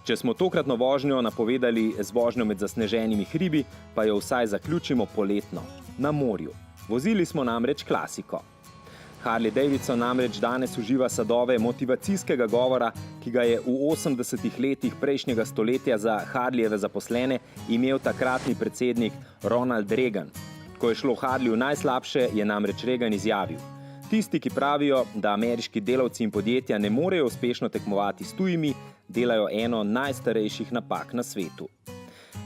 Če smo tokratno vožnjo napovedali z vožnjo med zasneženimi hribi, pa jo vsaj zaključimo poletno, na morju. Vozili smo namreč klasiko. Harley Davidson namreč danes uživa sadove motivacijskega govora, ki ga je v 80. letih prejšnjega stoletja za Harleyjeve zaposlene imel takratni predsednik Ronald Reagan. Ko je šlo Harleyju najslabše, je namreč Reagan izjavil: tisti, ki pravijo, da ameriški delavci in podjetja ne morejo uspešno tekmovati s tujimi, delajo eno najstarejših napak na svetu.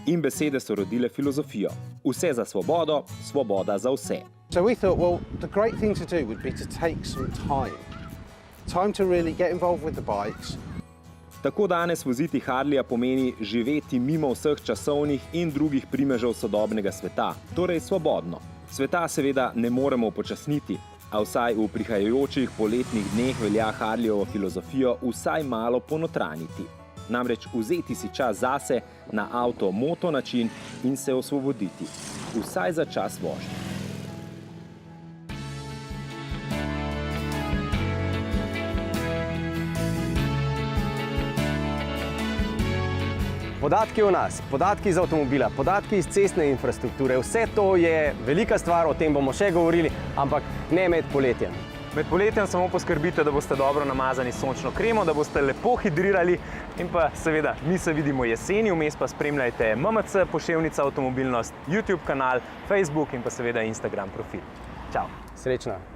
In besede so rodile filozofijo. Vse za svobodo, svoboda za vse. So we thought, well, the great thing to do would be to take some time. Time to really get involved with the bikes. Tako danes voziti Harleyja pomeni živeti mimo vseh časovnih in drugih primežev sodobnega sveta, torej svobodno. Sveta seveda ne moremo upočasniti, a vsaj v prihajajočih poletnih dneh velja Harleyjevo filozofijo vsaj malo ponotraniti. Namreč vzeti si čas zase na avto-moto način in se osvoboditi. Vsaj za čas vožnje. Podatki o nas, podatki iz avtomobila, podatki iz cestne infrastrukture, vse to je velika stvar, o tem bomo še govorili, ampak ne med poletjem. Med poletjem samo poskrbite, da boste dobro namazani s sončno kremo, da boste lepo hidrirali in pa seveda mi se vidimo jeseni, vmes pa spremljajte MMC, Poševnica avtomobilnost, YouTube kanal, Facebook in pa seveda Instagram profil. Čau! Srečno!